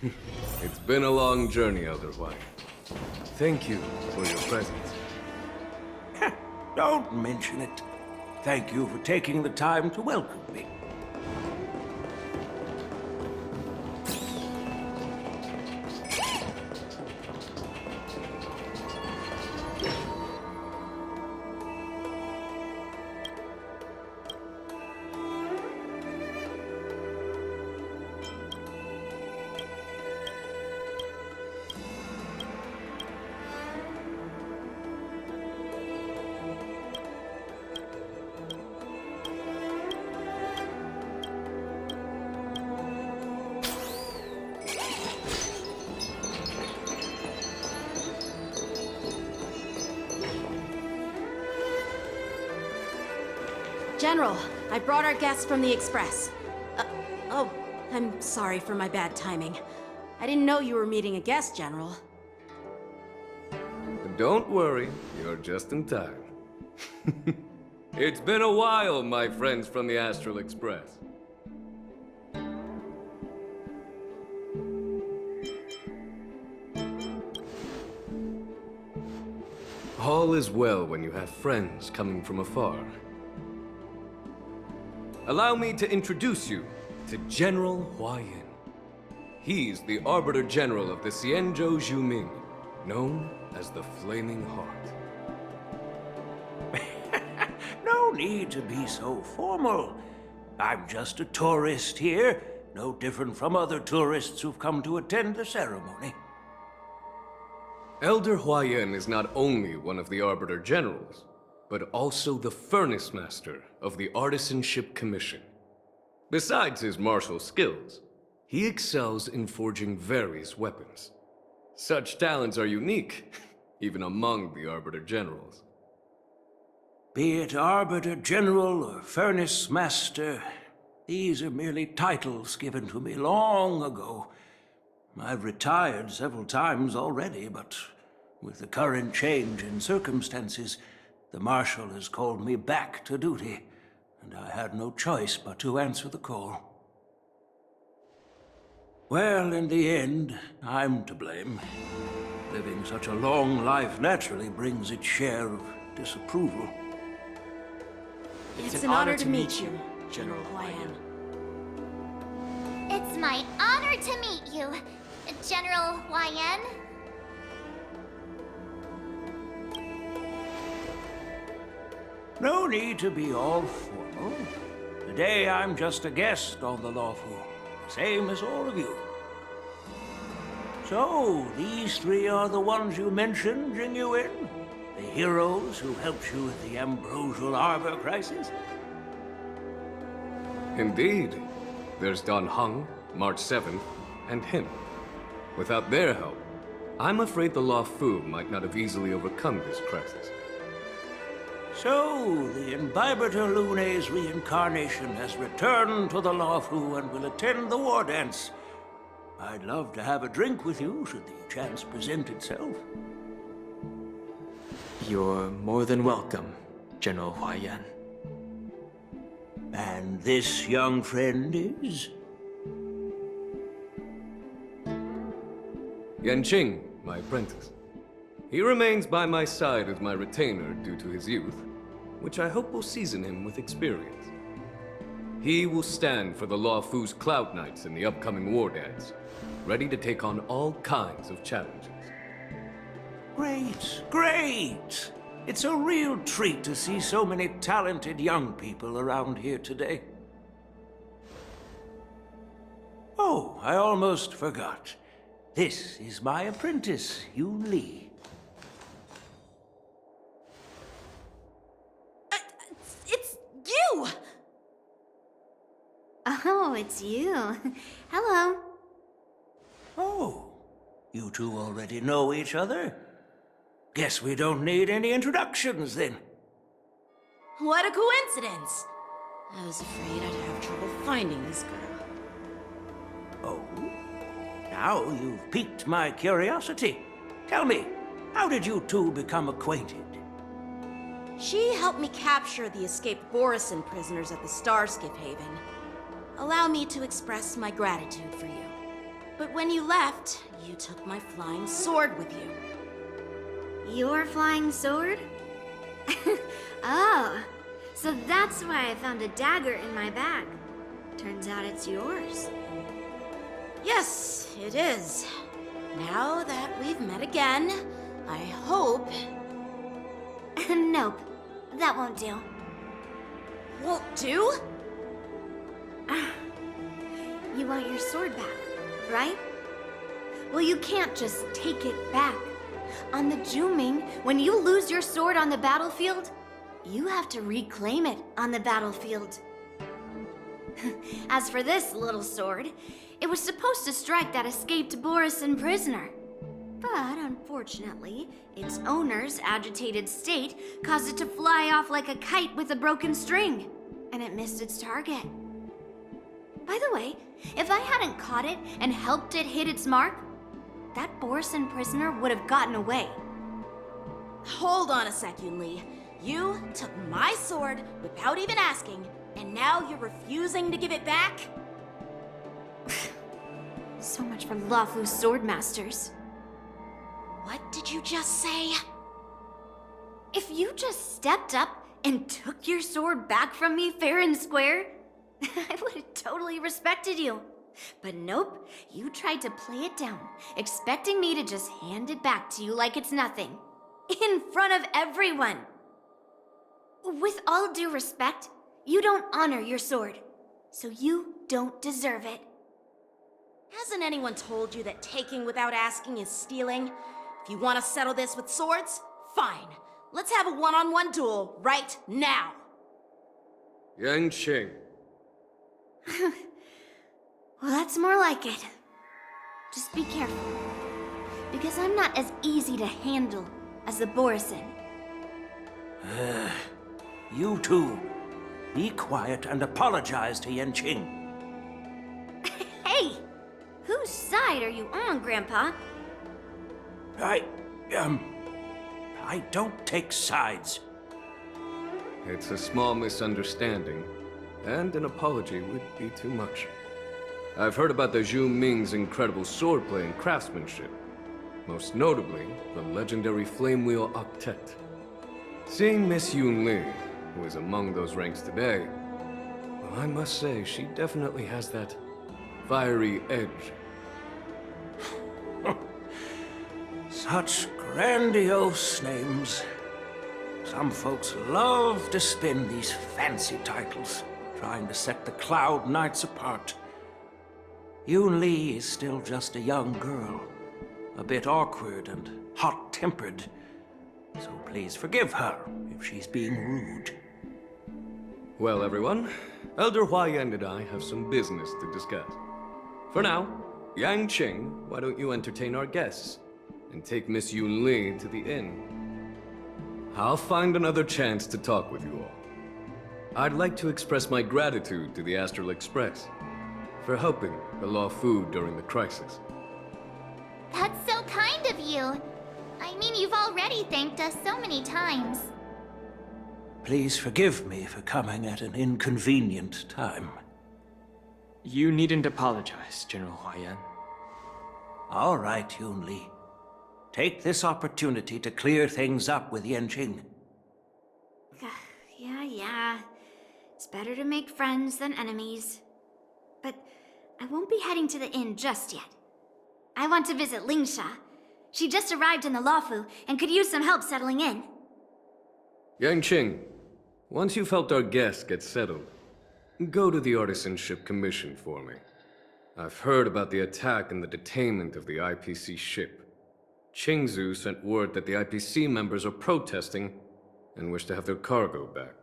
It's been a long journey, Elder White. Thank you for your presence. Don't mention it. Thank you for taking the time to welcome me. General, I brought our guests from the Express. Oh, I'm sorry for my bad timing. I didn't know you were meeting a guest, General. Don't worry, you're just in time. It's been a while, my friends from the Astral Express. All is well when you have friends coming from afar. Allow me to introduce you to General Huayan. He's the Arbiter General of the Xianzhou Zhuming, known as the Flaming Heart. No need to be so formal. I'm just a tourist here, no different from other tourists who've come to attend the ceremony. Elder Huayan is not only one of the Arbiter Generals, but also the Furnace Master of the Artisanship Commission. Besides his martial skills, he excels in forging various weapons. Such talents are unique, even among the Arbiter Generals. Be it Arbiter General or Furnace Master, these are merely titles given to me long ago. I've retired several times already, but with the current change in circumstances, the Marshal has called me back to duty, and I had no choice but to answer the call. Well, in the end, I'm to blame. Living such a long life naturally brings its share of disapproval. It's an honor to meet you, General Huayan. It's my honor to meet you, General Huayan. No need to be all formal. Today I'm just a guest on the Lawful, same as all of you. So, these three are the ones you mentioned, Jingyuin? The heroes who helped you with the Ambrosial Arbor crisis? Indeed. There's Dan Heng, March 7th, and him. Without their help, I'm afraid the Lawfu might not have easily overcome this crisis. So, the Imbibitor Lune's reincarnation has returned to the Lawfu and will attend the war dance. I'd love to have a drink with you, should the chance present itself. You're more than welcome, General Huayan. And this young friend is? Yanqing, my apprentice. He remains by my side as my retainer due to his youth, which I hope will season him with experience. He will stand for the Lawfu's Cloud Knights in the upcoming war dance, ready to take on all kinds of challenges. Great, great! It's a real treat to see so many talented young people around here today. Oh, I almost forgot. This is my apprentice, Yun Li. It's you! Oh, it's you. Hello. Oh, you two already know each other? Guess we don't need any introductions then. What a coincidence! I was afraid I'd have trouble finding this girl. Oh? Now you've piqued my curiosity. Tell me, how did you two become acquainted? She helped me capture the escaped Borisin prisoners at the Starskiff Haven. Allow me to express my gratitude for you. But when you left, you took my flying sword with you. Your flying sword? Oh, so that's why I found a dagger in my bag. Turns out it's yours. Yes, it is. Now that we've met again, I hope... Nope, that won't do. Won't do? You want your sword back, right? Well, you can't just take it back. On the Juming, when you lose your sword on the battlefield, you have to reclaim it on the battlefield. As for this little sword, it was supposed to strike that escaped Borisin prisoner. But unfortunately, its owner's agitated state caused it to fly off like a kite with a broken string, and it missed its target. By the way, if I hadn't caught it and helped it hit its mark, that Borisin prisoner would have gotten away. Hold on a sec, Yunli. You took my sword without even asking, and now you're refusing to give it back? So much for Luofu's swordmasters. What did you just say? If you just stepped up and took your sword back from me fair and square, I would have totally respected you. But nope, you tried to play it down, expecting me to just hand it back to you like it's nothing. In front of everyone. With all due respect, you don't honor your sword, so you don't deserve it. Hasn't anyone told you that taking without asking is stealing? If you want to settle this with swords, fine. Let's have a one-on-one duel right now. Yanqing. Well, that's more like it. Just be careful, because I'm not as easy to handle as the Borisin. You two, be quiet and apologize to Yanqing. Hey! Whose side are you on, Grandpa? I don't take sides. It's a small misunderstanding, and an apology would be too much. I've heard about the Zhu Ming's incredible swordplay and craftsmanship, most notably the legendary Flame Wheel Octet. Seeing Miss Yunli, who is among those ranks today, well, I must say she definitely has that fiery edge. Such grandiose names. Some folks love to spin these fancy titles, trying to set the Cloud Knights apart. Yun Li is still just a young girl, a bit awkward and hot-tempered, so please forgive her if she's being rude. Well, everyone, Elder Huayan and I have some business to discuss. For now, Yanqing, why don't you entertain our guests and take Miss Yun Li to the inn? I'll find another chance to talk with you all. I'd like to express my gratitude to the Astral Express for helping the Luofu during the crisis. That's so kind of you. I mean, you've already thanked us so many times. Please forgive me for coming at an inconvenient time. You needn't apologize, General Huayan. All right, Yun Li. Take this opportunity to clear things up with Yanqing. Yeah. It's better to make friends than enemies. But I won't be heading to the inn just yet. I want to visit Lingsha. She just arrived in the Luofu and could use some help settling in. Yanqing, once you've helped our guests get settled, go to the Artisanship Commission for me. I've heard about the attack and the detainment of the IPC ship. Qingzu sent word that the IPC members are protesting and wish to have their cargo back.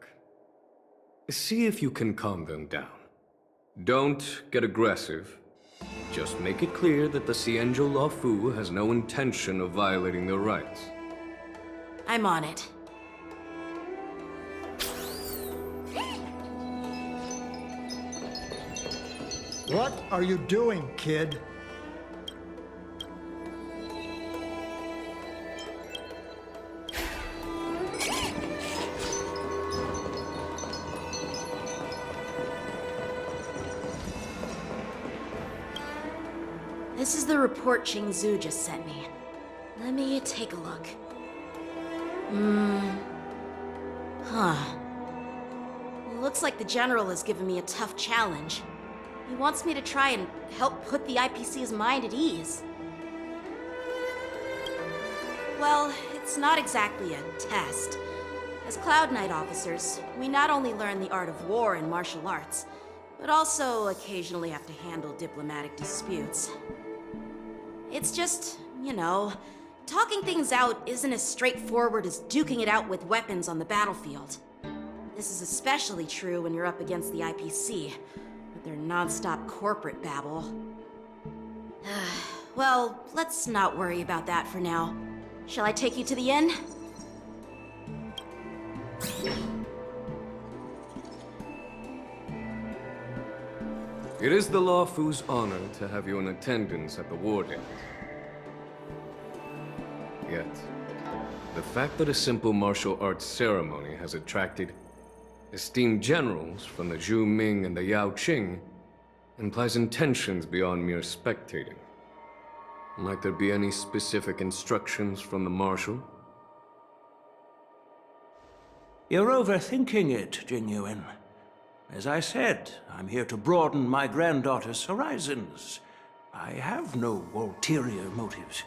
See if you can calm them down. Don't get aggressive. Just make it clear that the Xianzhou Luofu has no intention of violating their rights. I'm on it. What are you doing, kid? This is the report Qingzu just sent me. Let me take a look. Huh. Looks like the General has given me a tough challenge. He wants me to try and help put the IPC's mind at ease. Well, it's not exactly a test. As Cloud Knight officers, we not only learn the art of war and martial arts, but also occasionally have to handle diplomatic disputes. It's just, talking things out isn't as straightforward as duking it out with weapons on the battlefield. This is especially true when you're up against the IPC, with their non-stop corporate babble. Well, let's not worry about that for now. Shall I take you to the inn? It is the Lawfu's honor to have you in attendance at the war dance. Yet, the fact that a simple martial arts ceremony has attracted esteemed generals from the Zhu Ming and the Yao Qing implies intentions beyond mere spectating. Might there be any specific instructions from the Marshal? You're overthinking it, Jingyuan. As I said, I'm here to broaden my granddaughter's horizons. I have no ulterior motives.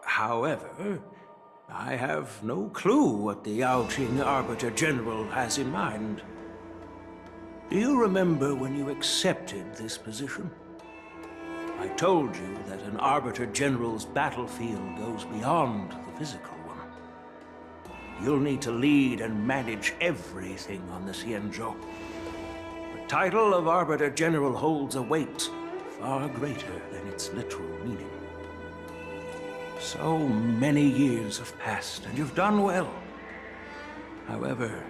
However, I have no clue what the Yaoqing Arbiter General has in mind. Do you remember when you accepted this position? I told you that an Arbiter General's battlefield goes beyond the physical one. You'll need to lead and manage everything on the Xianzhou. The title of Arbiter General holds a weight far greater than its literal meaning. So many years have passed, and you've done well. However,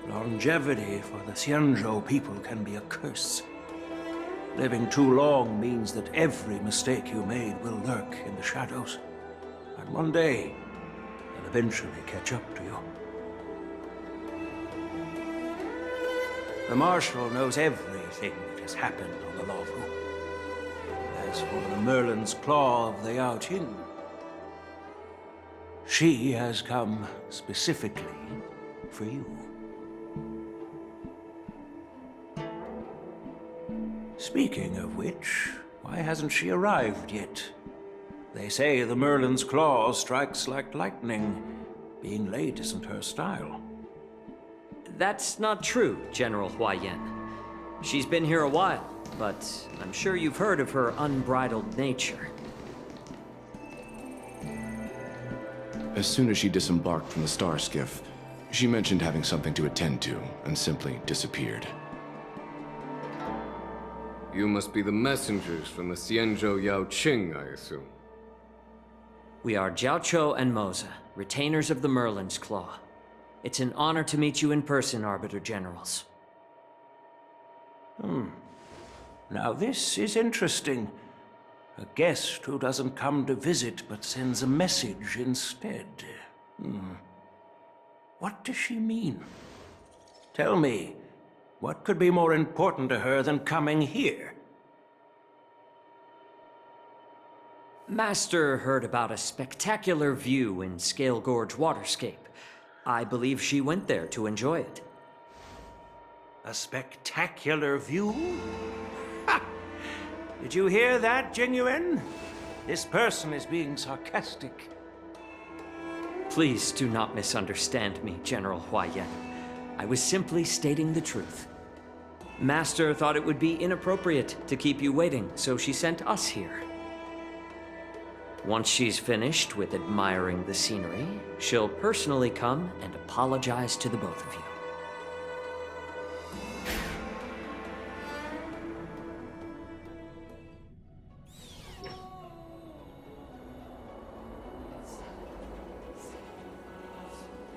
longevity for the Xianzhou people can be a curse. Living too long means that every mistake you made will lurk in the shadows. And one day, they'll eventually catch up to you. The Marshal knows everything that has happened on the Luofu. As for the Merlin's Claw of the Yao Qing, she has come specifically for you. Speaking of which, why hasn't she arrived yet? They say the Merlin's Claw strikes like lightning. Being late isn't her style. That's not true, General Huayan. She's been here a while, but I'm sure you've heard of her unbridled nature. As soon as she disembarked from the star skiff, she mentioned having something to attend to and simply disappeared. You must be the messengers from the Xianzhou Yao Qing, I assume. We are Jiaoqiu and Moza, retainers of the Merlin's Claw. It's an honor to meet you in person, Arbiter Generals. Now this is interesting. A guest who doesn't come to visit but sends a message instead. What does she mean? Tell me, what could be more important to her than coming here? Master heard about a spectacular view in Scale Gorge Waterscape. I believe she went there to enjoy it. A spectacular view? Ha! Did you hear that, Jingyuan? This person is being sarcastic. Please do not misunderstand me, General Huayan. I was simply stating the truth. Master thought it would be inappropriate to keep you waiting, so she sent us here. Once she's finished with admiring the scenery, she'll personally come and apologize to the both of you.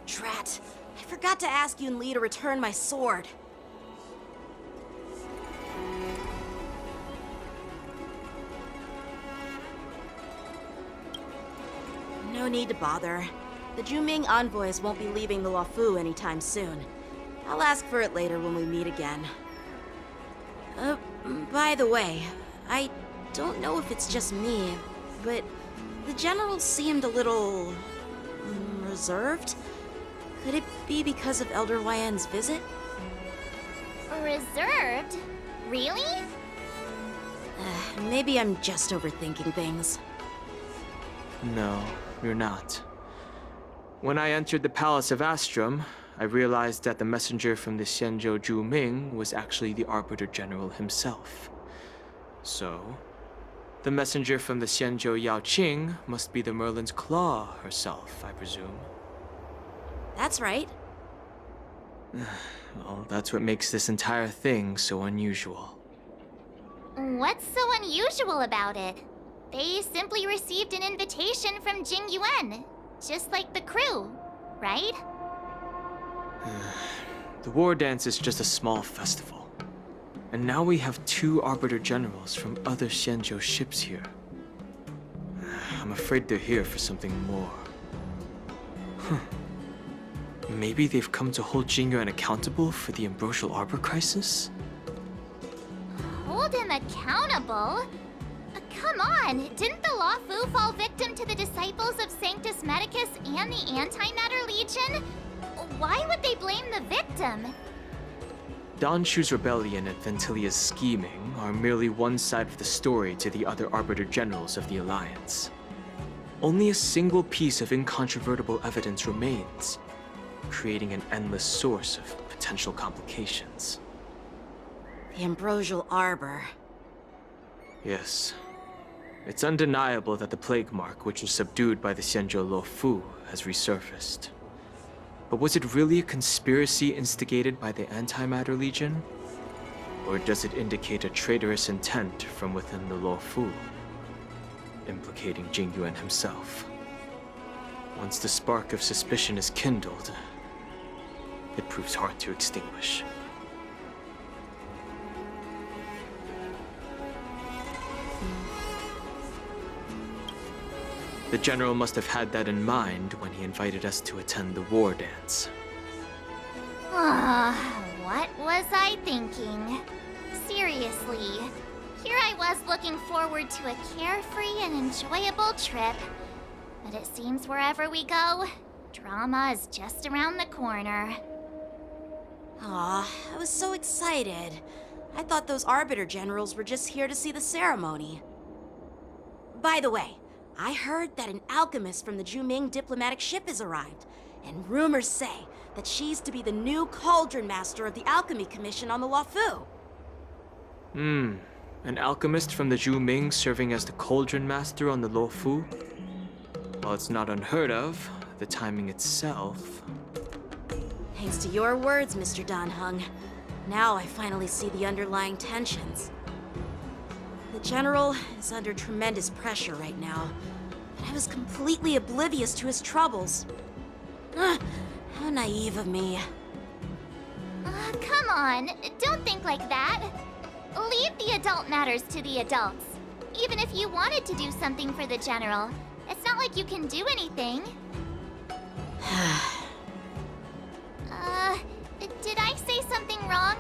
Drat. I forgot to ask Yun Li to return my sword. No need to bother. The Juming envoys won't be leaving the Luofu anytime soon. I'll ask for it later when we meet again. By the way, I don't know if it's just me, but the general seemed a little reserved. Could it be because of Elder Huayan's visit? Reserved? Really? Maybe I'm just overthinking things. No, you're not. When I entered the Palace of Astrum, I realized that the messenger from the Xianzhou Zhu Ming was actually the Arbiter General himself. So, the messenger from the Xianzhou Yao Qing must be the Merlin's Claw herself, I presume. That's right. Well, that's what makes this entire thing so unusual. What's so unusual about it? They simply received an invitation from Jing Yuan, just like the crew, right? The war dance is just a small festival. And now we have 2 Arbiter Generals from other Xianzhou ships here. I'm afraid they're here for something more. Maybe they've come to hold Jingyuan accountable for the Ambrosial Arbor crisis? Hold him accountable? Come on, didn't the Law Fu fall victim to the disciples of Sanctus Medicus and the Antimatter Legion? Why would they blame the victim? Dan Shu's rebellion and Ventilia's scheming are merely one side of the story to the other Arbiter Generals of the Alliance. Only a single piece of incontrovertible evidence remains, creating an endless source of potential complications. The Ambrosial Arbor. Yes. It's undeniable that the plague mark, which was subdued by the Xianzhou Lo Fu, has resurfaced. But was it really a conspiracy instigated by the Antimatter Legion? Or does it indicate a traitorous intent from within the Lo Fu, implicating Jingyuan himself? Once the spark of suspicion is kindled, it proves hard to extinguish. The General must have had that in mind when he invited us to attend the war dance. What was I thinking? Seriously, here I was looking forward to a carefree and enjoyable trip. But it seems wherever we go, drama is just around the corner. Aw, I was so excited. I thought those Arbiter Generals were just here to see the ceremony. By the way, I heard that an alchemist from the Zhuming diplomatic ship has arrived, and rumors say that she's to be the new Cauldron Master of the Alchemy Commission on the Luofu. An alchemist from the Zhu Ming serving as the Cauldron Master on the Lo Fu? While it's not unheard of, the timing itself... Thanks to your words, Mr. Dan Heng. Now I finally see the underlying tensions. The General is under tremendous pressure right now, but I was completely oblivious to his troubles. How naive of me. Come on, don't think like that. Leave the adult matters to the adults. Even if you wanted to do something for the General, it's not like you can do anything. Did I say something wrong?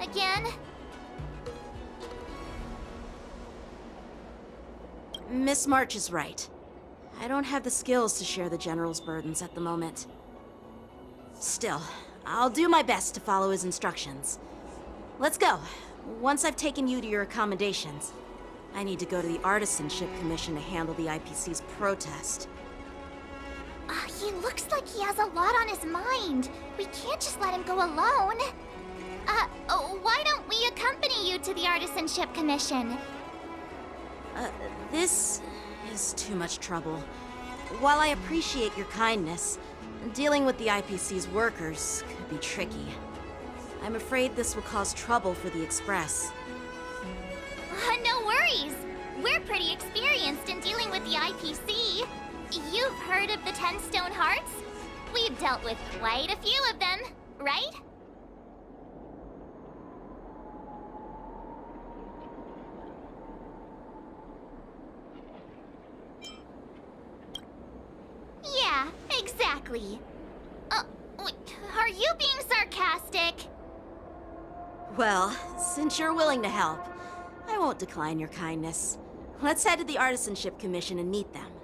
Again? Miss March is right. I don't have the skills to share the General's burdens at the moment. Still, I'll do my best to follow his instructions. Let's go. Once I've taken you to your accommodations, I need to go to the Artisanship Commission to handle the IPC's protest. He looks like he has a lot on his mind. We can't just let him go alone. Why don't we accompany you to the Artisanship Commission? This is too much trouble. While I appreciate your kindness, dealing with the IPC's workers could be tricky. I'm afraid this will cause trouble for the Express. No worries. We're pretty experienced in dealing with the IPC. You've heard of the 10 Stone Hearts? We've dealt with quite a few of them, right? Yeah, exactly. Wait, are you being sarcastic? Well, since you're willing to help, I won't decline your kindness. Let's head to the Artisanship Commission and meet them.